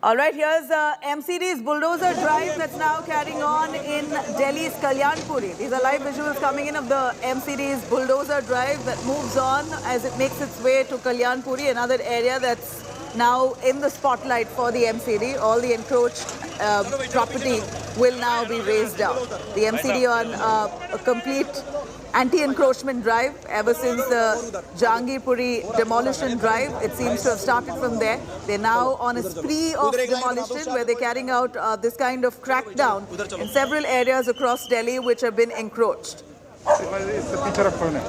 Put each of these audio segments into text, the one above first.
All right, here's MCD's bulldozer drive that's now carrying on in Delhi's Kalyanpuri. These are live visuals coming in of the MCD's bulldozer drive that moves on as it makes its way to Kalyanpuri, another area that's now in the spotlight for the MCD. All the encroached property will now be razed down. The MCD on a complete anti-encroachment drive ever since the Jahangirpuri demolition drive. It seems to have started from there. They're now on a spree of demolition where they're carrying out this kind of crackdown in several areas across Delhi which have been encroached.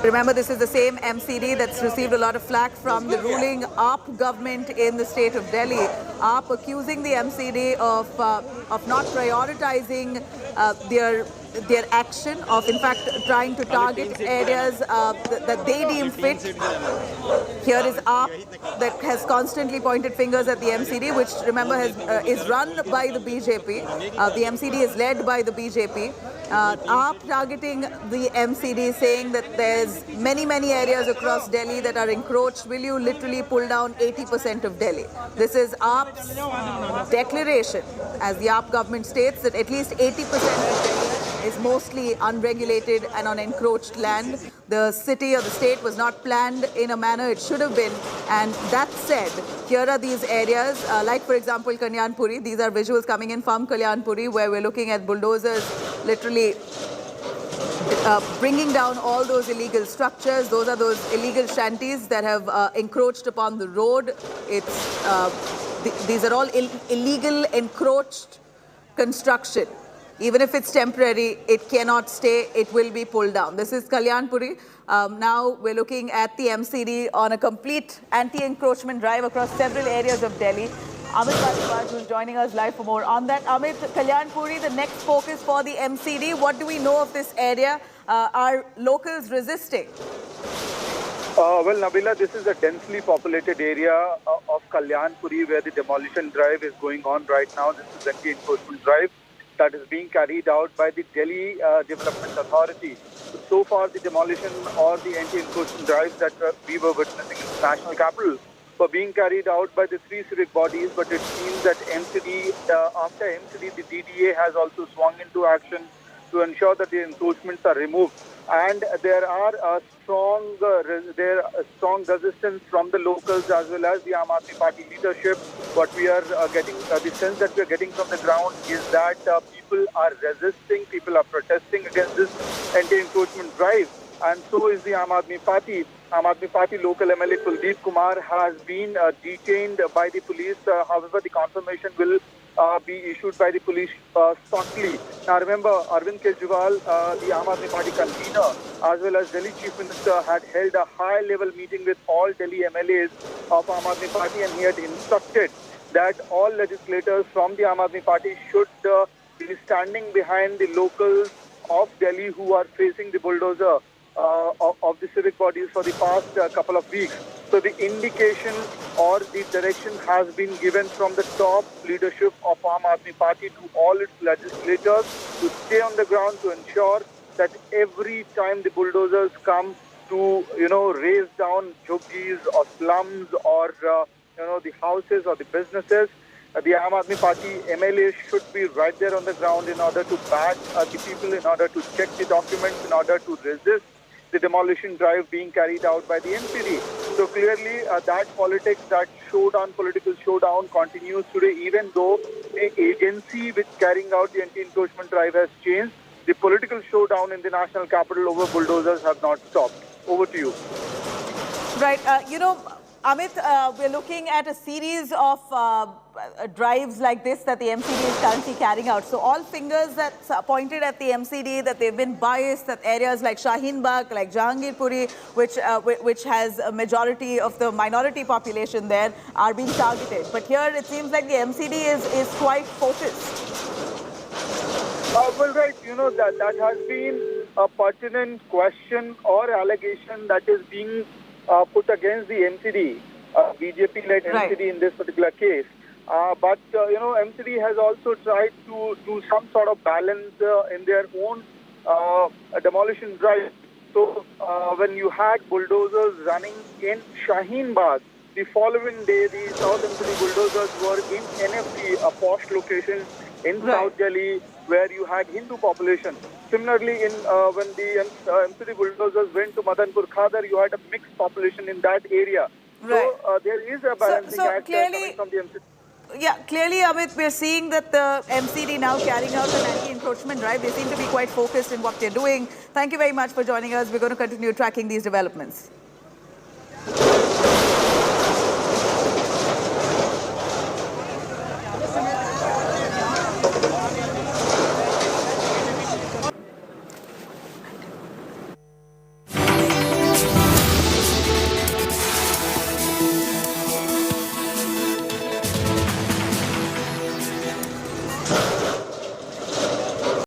Remember, this is the same MCD that's received a lot of flack from the ruling AAP government in the state of Delhi. AAP accusing the MCD of not prioritizing their action, of in fact trying to target areas that they deem fit. Here is AAP that has constantly pointed fingers at the MCD, which remember is run by the BJP. The MCD is led by the BJP. AAP targeting the MCD, saying that there's many areas across Delhi that are encroached. Will you literally pull down 80% of Delhi? This is AAP's declaration, as the AAP government states that at least 80% of Delhi is mostly unregulated and on encroached land. The city or the state was not planned in a manner it should have been. And that said, here are these areas, like for example Kalyan Puri. These are visuals coming in from Kalyan Puri, where we're looking at bulldozers literally bringing down all those illegal structures. Those are those illegal shanties that have encroached upon the road. These are all illegal encroached construction. Even if it's temporary, it cannot stay, it will be pulled down. This is Kalyanpuri. Now we're looking at the MCD on a complete anti-encroachment drive across several areas of Delhi. Amit Bajaj, who's joining us live for more on that. Amit, Kalyanpuri, the next focus for the MCD. What do we know of this area? Are locals resisting? Well, Nabila, this is a densely populated area of Kalyanpuri where the demolition drive is going on right now. This is the anti-encroachment drive that is being carried out by the Delhi Development Authority. So far, the demolition or the anti-encroachment drives that we were witnessing in the national capital were being carried out by the three civic bodies, but it seems that MCD, after MCD, the DDA has also swung into action to ensure that the encroachments are removed. And there are strong resistance from the locals as well as the Aam Aadmi Party leadership. What we are getting, the sense that we are getting from the ground is that people are resisting, people are protesting against this anti-encroachment drive. And so is the Aam Aadmi Party. Aam Aadmi Party local MLA Kuldeep Kumar has been detained by the police. However, the confirmation will be issued by the police shortly. Now remember, Arvind Kejriwal, the Aam Aadmi Party convener, as well as Delhi Chief Minister, had held a high-level meeting with all Delhi MLAs of Aam Aadmi Party, and he had instructed that all legislators from the Aam Aadmi Party should be standing behind the locals of Delhi who are facing the bulldozer of the civic bodies for the past couple of weeks. So the indication or the direction has been given from the top leadership of Aam Aadmi Party to all its legislators to stay on the ground to ensure that every time the bulldozers come to, raise down jhuggies or slums or, the houses or the businesses, the Aam Aadmi Party MLAs should be right there on the ground in order to back the people, in order to check the documents, in order to resist the demolition drive being carried out by the MCD. So clearly that politics, that political showdown continues today, even though the agency which carrying out the anti-encroachment drive has changed. The political showdown in the national capital over bulldozers have not stopped. Over to you. Right. Amit, we're looking at a series of drives like this that the MCD is currently carrying out. So all fingers that's pointed at the MCD, that they've been biased, that areas like Shaheen Bagh, like Jahangirpuri, which has a majority of the minority population there, are being targeted. But here it seems like the MCD is quite focused. Well, right, that has been a pertinent question or allegation that is being put against the MCD, BJP-led MCD in this particular case. But MCD has also tried to do some sort of balance in their own demolition drive. So when you had bulldozers running in Shaheen Bagh, The following day, the South MCD bulldozers were in NFT, a posh location in South Delhi, where you had Hindu population. Similarly, when the MCD bulldozers went to Madanpur Khadar, you had a mixed population in that area. So there is a balancing act coming from the MCD. Yeah, clearly, Amit, we're seeing that the MCD now carrying out an anti-encroachment drive. They seem to be quite focused in what they're doing. Thank you very much for joining us. We're going to continue tracking these developments.